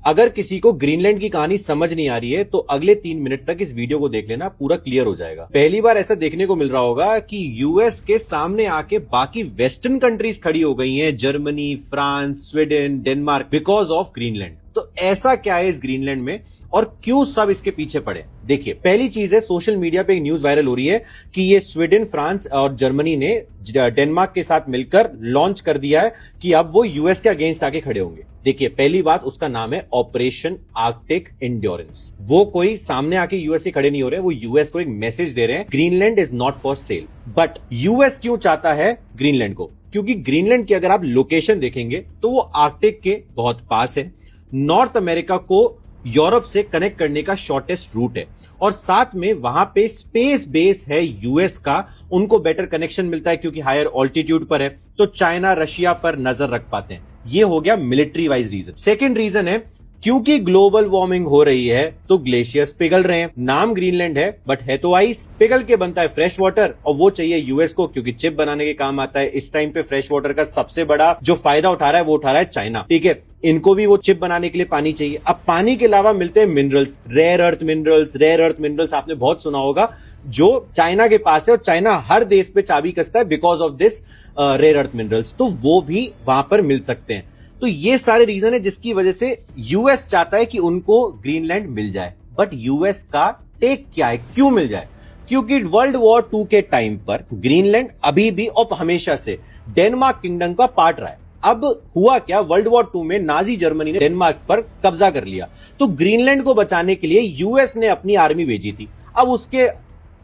अगर किसी को ग्रीनलैंड की कहानी समझ नहीं आ रही है तो अगले 3 मिनट तक इस वीडियो को देख लेना, पूरा क्लियर हो जाएगा। पहली बार ऐसा देखने को मिल रहा होगा कि यूएस के सामने आके बाकी वेस्टर्न कंट्रीज खड़ी हो गई हैं, Germany, France, Sweden, Denmark, because of Greenland. तो ऐसा क्या है इस ग्रीनलैंड में और क्यों सब इसके पीछे पड़े? देखिए, पहली चीज है, सोशल मीडिया पे एक न्यूज वायरल हो रही है कि ये स्वीडन, फ्रांस और जर्मनी ने डेनमार्क के साथ मिलकर लॉन्च कर दिया है कि अब वो यूएस के अगेंस्ट आके खड़े होंगे। देखिए, पहली बात, उसका नाम है ऑपरेशन आर्कटिक एंड्योरेंस। वो कोई सामने आके यूएस के खड़े नहीं हो रहे, वो यूएस को एक मैसेज दे रहे हैं, Greenland is not for sale. But US क्यों चाहता है ग्रीनलैंड को? क्योंकि ग्रीनलैंड की अगर आप लोकेशन देखेंगे तो वो आर्कटिक के बहुत पास है, नॉर्थ अमेरिका को यूरोप से कनेक्ट करने का शॉर्टेस्ट रूट है, और साथ में वहां पे स्पेस बेस है यूएस का, उनको बेटर कनेक्शन मिलता है क्योंकि हायर ऑल्टीट्यूड पर है, तो चाइना, रशिया पर नजर रख पाते हैं। ये हो गया military wise region. Second region है क्योंकि ग्लोबल वार्मिंग हो रही है तो ग्लेशियर्स पिघल रहे हैं। नाम ग्रीनलैंड है बट है तो आइस, पिघल के बनता है फ्रेश वाटर, और वो चाहिए यूएस को क्योंकि चिप बनाने के काम आता है। इस टाइम पे फ्रेश वाटर का सबसे बड़ा जो फायदा उठा रहा है वो उठा रहा है चाइना, ठीक है। इनको भी वो चिप बनाने के लिए पानी चाहिए। अब पानी के अलावा मिलते हैं minerals, rare earth minerals. Rare earth minerals आपने बहुत सुना होगा, जो चाइना के पास है, और चाइना हर देश पे चाबी कसता है because of this rare earth minerals, तो वो भी वहां पर मिल सकते हैं। तो ये सारे रीजन है जिसकी वजह से यूएस चाहता है कि उनको ग्रीनलैंड मिल जाए। बट यूएस का टेक क्या है, क्यों मिल जाए? क्योंकि वर्ल्ड वॉर 2 के टाइम पर ग्रीनलैंड अभी भी और हमेशा से डेनमार्क किंगडम का पार्ट रहा है। अब हुआ क्या, वर्ल्ड वॉर 2 में नाजी जर्मनी ने डेनमार्क पर कब्जा कर लिया, तो ग्रीनलैंड को बचाने के लिए यूएस ने अपनी आर्मी भेजी थी। अब उसके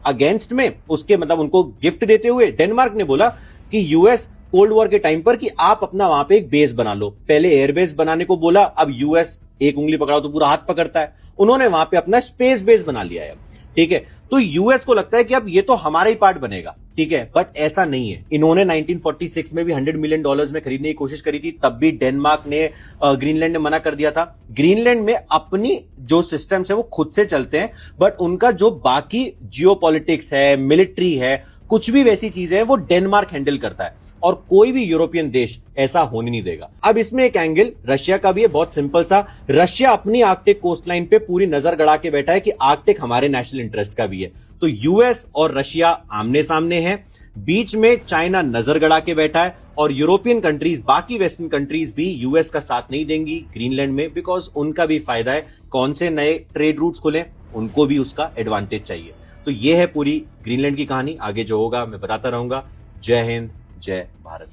अगेंस्ट में, उसके मतलब उनको गिफ्ट देते हुए डेनमार्क ने बोला कि यूएस कोल्ड वॉर के टाइम पर कि आप अपना वहां पे एक बेस बना लो। पहले एयरबेस बनाने को बोला, अब यूएस एक उंगली पकड़ाओ तो पूरा हाथ पकड़ता है, उन्होंने वहां पे अपना स्पेस बेस बना लिया है, ठीक है। तो यूएस को लगता है कि अब ये तो हमारा ही पार्ट बनेगा, ठीक है। बट ऐसा नहीं है। इन्होंने 1946 में भी $100 मिलियन में खरीदने की कोशिश करी थी, तब भी डेनमार्क ने, ग्रीनलैंड ने मना कर दिया था। ग्रीनलैंड में अपनी जो सिस्टम्स है वो खुद से चलते हैं, बट उनका जो बाकी जियोपॉलिटिक्स है, मिलिट्री है, कुछ भी वैसी चीजें हैं वो डेनमार्क हैंडल करता है, और कोई भी यूरोपियन देश ऐसा होने नहीं देगा। अब इसमें एक एंगल रशिया का भी है, बहुत सिंपल सा। रशिया अपनी आर्कटिक कोस्टलाइन पे पूरी नजर गड़ा के बैठा है कि आर्कटिक हमारे नेशनल इंटरेस्ट का भी है। तो यूएस और रशिया आमने सामने हैं, बीच में चाइना नजर गड़ा के बैठा है, और यूरोपियन कंट्रीज, बाकी वेस्टर्न कंट्रीज भी यूएस का साथ नहीं देंगी ग्रीनलैंड में, बिकॉज उनका भी फायदा है। कौन से नए ट्रेड रूट्स खुले, उनको भी उसका एडवांटेज चाहिए। तो ये है पूरी ग्रीनलैंड की कहानी। आगे जो होगा मैं बताता रहूंगा। जय हिंद, जय भारत।